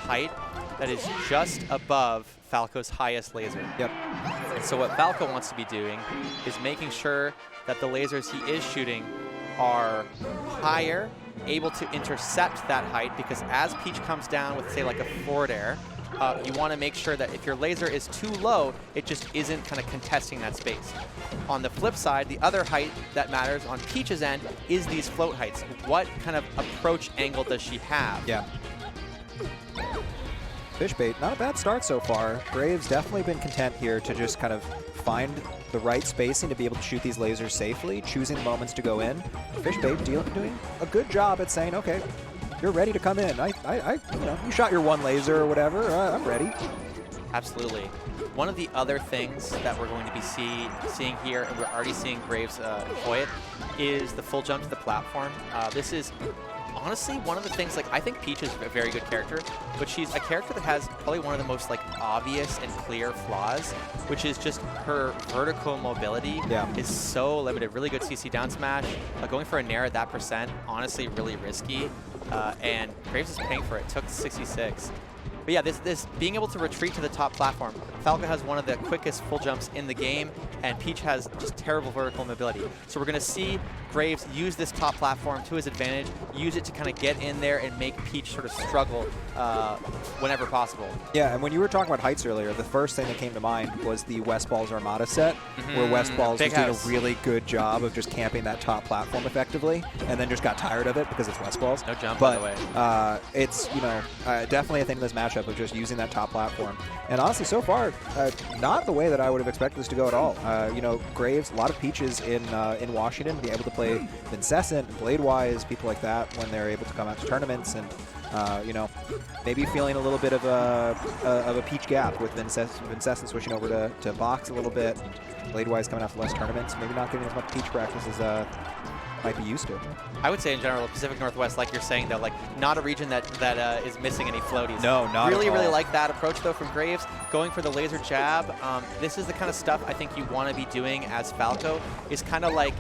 height that is just above Falco's highest laser. Yep. And so what Falco wants to be doing is making sure that the lasers he is shooting are higher, able to intercept that height, because as Peach comes down with, say, like a forward air, you want to make sure that if your laser is too low, it just isn't kind of contesting that space. On the flip side, the other height that matters on Peach's end is these float heights. What kind of approach angle does she have? Yeah. Fishbait, not a bad start so far. Graves definitely been content here to just kind of find the right spacing to be able to shoot these lasers safely, choosing the moments to go in. Fishbait doing a good job at saying, okay, you're ready to come in. You know, you shot your one laser or whatever. I'm ready. Absolutely. One of the other things that we're going to be seeing here, and we're already seeing Graves employ it, is the full jump to the platform. This is honestly one of the things, like, I think Peach is a very good character, but she's a character that has probably one of the most, like, obvious and clear flaws, which is just her vertical mobility is so limited. Really good CC down smash. Going for a nair at that percent, honestly, really risky. And Graves is paying for it. Took 66. But yeah, this being able to retreat to the top platform. Falco has one of the quickest full jumps in the game, and Peach has just terrible vertical mobility. So we're going to see Graves use this top platform to his advantage, use it to kind of get in there and make Peach sort of struggle whenever possible. Yeah, and when you were talking about heights earlier, the first thing that came to mind was the Westball's Armada set, where Westball's was doing a really good job of just camping that top platform effectively, and then just got tired of it because it's Westball's. No jump, but, by the way. It's, you know, definitely a thing in this matchup of just using that top platform. And honestly, so far, not the way that I would have expected this to go at all. You know, Graves, a lot of Peaches in Washington, be able to play Vincessant, Blade-wise, people like that when they're able to come out to tournaments, and you know, maybe feeling a little bit of a Peach gap with Vincessant switching over to Box a little bit, and Blade-wise coming out to less tournaments, maybe not getting as much Peach practice as might be used to. I would say in general, Pacific Northwest, like you're saying, though, like not a region that is missing any floaties. No, not really, at all. really like that approach though from Graves, going for the laser jab. This is the kind of stuff I think you want to be doing as Falco, is kind of like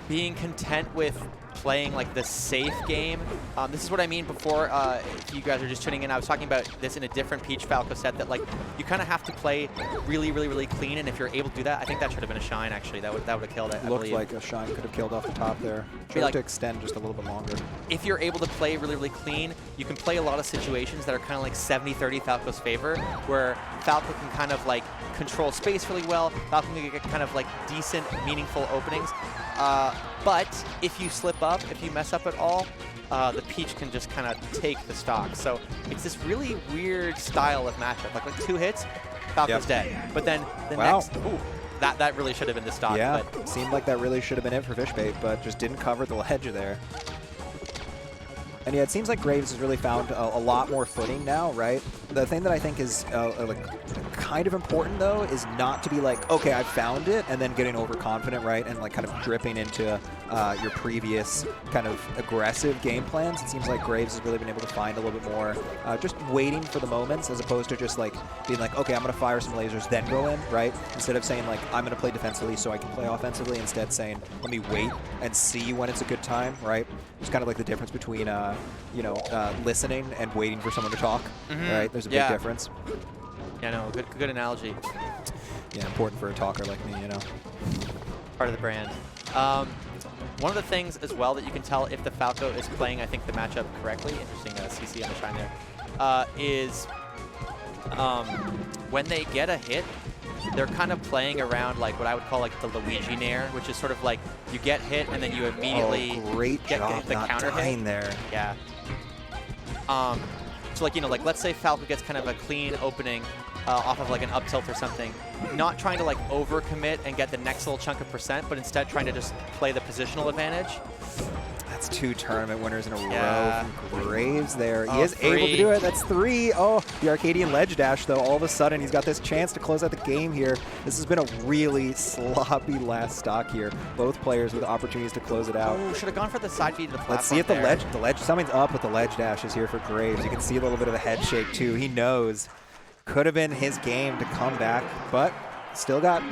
being content with playing like the safe game. This is what I mean before, if you guys are just tuning in, I was talking about this in a different Peach Falco set, that like you kind of have to play really, really, really clean, and if you're able to do that, I think that should have been a Shine actually. That would have killed it. Looked like a Shine could have killed off the top there. Tried like, to extend just a little bit longer. If you're able to play really, really clean, you can play a lot of situations that are kind of like 70-30 Falco's favor, where Falco can kind of like control space really well. Falco can get kind of like decent, meaningful openings. But if you slip up, if you mess up at all, the Peach can just kind of take the stock. So it's this really weird style of matchup. Like 2 hits, Falco's dead. But then the next, ooh, that really should have been the stock. Yeah, but seemed like that really should have been it for Fishbait, but just didn't cover the ledge there. And yeah, it seems like Graves has really found a lot more footing now, right? The thing that I think is like kind of important, though, is not to be like, okay, I found it, and then getting overconfident, right? And like kind of dripping into your previous kind of aggressive game plans. It seems like Graves has really been able to find a little bit more just waiting for the moments, as opposed to just like being like, okay, I'm going to fire some lasers, then go in, right? Instead of saying like, I'm going to play defensively so I can play offensively, instead saying, let me wait and see when it's a good time, right? It's kind of like the difference between you know, listening and waiting for someone to talk, right? There's a big difference. Yeah, no, good analogy. Yeah, important for a talker like me, you know. Part of the brand. One of the things as well that you can tell if the Falco is playing, I think, the matchup correctly, interesting CC on the Shine there, is when they get a hit, they're kind of playing around like what I would call like the Luigi nair, which is sort of like you get hit and then you immediately get the counter hit. There. Yeah. So like, you know, like let's say Falco gets kind of a clean opening off of like an up tilt or something, not trying to like overcommit and get the next little chunk of percent, but instead trying to just play the positional advantage. That's 2 tournament winners in a row from Graves there. He is 3. able to do it. That's 3. Oh, the Arcadian ledge dash, though. All of a sudden, he's got this chance to close out the game here. This has been a really sloppy last stock here. Both players with opportunities to close it out. Oh, should have gone for the side beat to the platform. Let's see if the ledge, something's up with the ledge dashes here for Graves. You can see a little bit of a head shake, too. He knows. Could have been his game to come back, but still got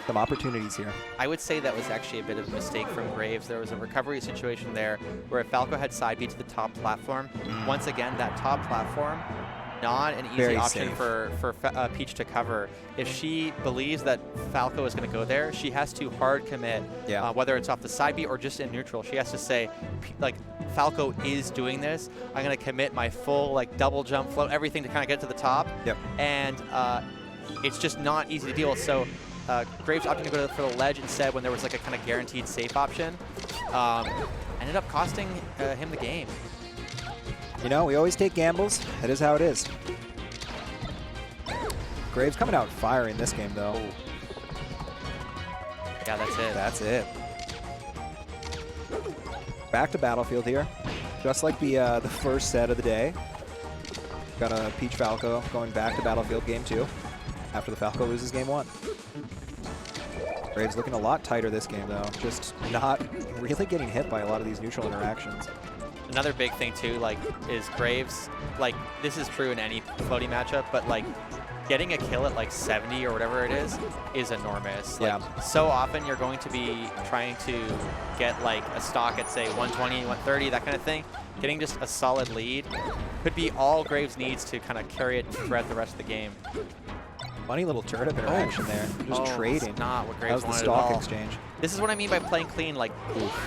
some opportunities here. I would say that was actually a bit of a mistake from Graves. There was a recovery situation there where Falco had side B to the top platform. Once again, that top platform, not an easy Very option safe. for Peach to cover. If she believes that Falco is going to go there, she has to hard commit, whether it's off the side B or just in neutral. She has to say, like, Falco is doing this. I'm going to commit my full, like, double jump, float, everything to kind of get to the top. Yep. And it's just not easy to deal with. So Graves opting to go for the ledge instead when there was like a kind of guaranteed safe option. Ended up costing him the game. You know, we always take gambles. That is how it is. Graves coming out firing this game, though. Yeah, that's it. That's it. Back to Battlefield here. Just like the first set of the day. Got a Peach Falco going back to Battlefield game 2 after the Falco loses game 1. Graves looking a lot tighter this game, though. Just not really getting hit by a lot of these neutral interactions. Another big thing, too, like, is Graves, like, this is true in any floaty matchup, but, like, getting a kill at, like, 70 or whatever it is enormous. Like, so often you're going to be trying to get, like, a stock at, say, 120, 130, that kind of thing. Getting just a solid lead could be all Graves needs to kind of carry it throughout the rest of the game. Funny little turret up interaction there. Just trading. Not what Graves that was wanted the at stock all. exchange. This is what I mean by playing clean. Like,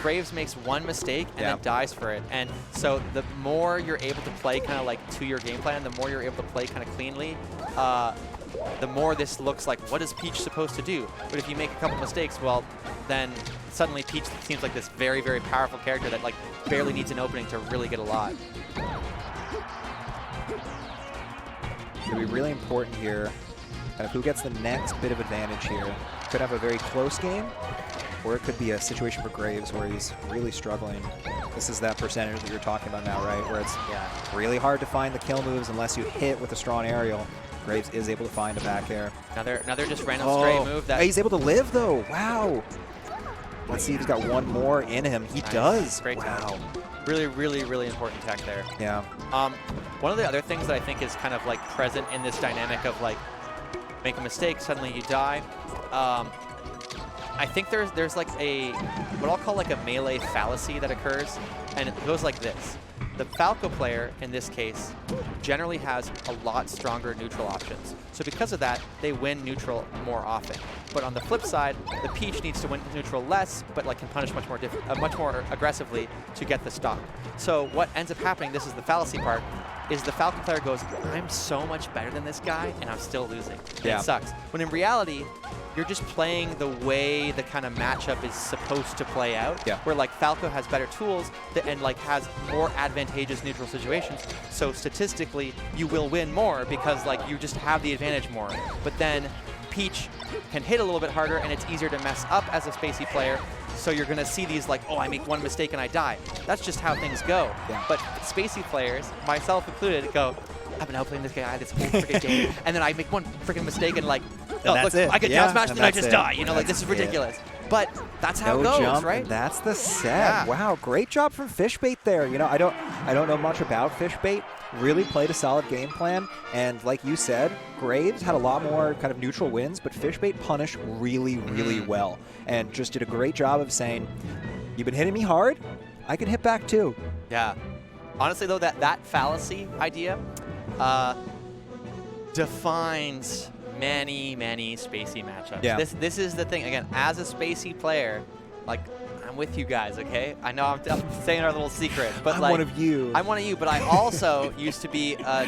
Graves makes one mistake and then dies for it. And so the more you're able to play kind of like to your game plan, the more you're able to play kind of cleanly, the more this looks like, what is Peach supposed to do? But if you make a couple mistakes, well, then suddenly Peach seems like this very, very powerful character that like barely needs an opening to really get a lot. It'll be really important here. Kind of who gets the next bit of advantage here. Could have a very close game, or it could be a situation for Graves where he's really struggling. This is that percentage that you're talking about now, right? Where it's really hard to find the kill moves unless you hit with a strong aerial. Graves is able to find a back air. Another just random stray move that he's able to live though. Wow. Let's see if he's got one more in him. He does. Great wow. Really, really, really important tech there. Yeah. One of the other things that I think is kind of like present in this dynamic of like make a mistake, suddenly you die. I think there's like a what I'll call like a melee fallacy that occurs, and it goes like this. The Falco player, in this case, generally has a lot stronger neutral options. So because of that, they win neutral more often. But on the flip side, the Peach needs to win neutral less, but like can punish much more aggressively to get the stock. So what ends up happening, this is the fallacy part, is the Falcon player goes, I'm so much better than this guy, and I'm still losing. It sucks. When in reality, you're just playing the way the kind of matchup is supposed to play out, where like Falco has better tools and like has more advantageous neutral situations. So statistically, you will win more because like you just have the advantage more. But then Peach can hit a little bit harder, and it's easier to mess up as a spacey player. So you're going to see these like, oh, I make one mistake and I die. That's just how things go. But spacey players, myself included, go, I've been outplaying this guy this whole freaking game, and then I make one freaking mistake and like, oh, look, I get down smashed and I just die. You know, like this is ridiculous. But that's how it goes, jump, right? And that's the set. Wow, great job from Fishbait there. You know, I don't know much about Fishbait. Really played a solid game plan, and like you said, Graves had a lot more kind of neutral wins, but Fishbait punished really, really well, and just did a great job of saying, you've been hitting me hard, I can hit back too. Yeah. Honestly, though, that fallacy idea defines many, many spacey matchups. Yeah. This is the thing. Again, as a spacey player, like, I'm with you guys, okay? I know I'm saying our little secret, but I'm like, one of you. I'm one of you, but I also used to be a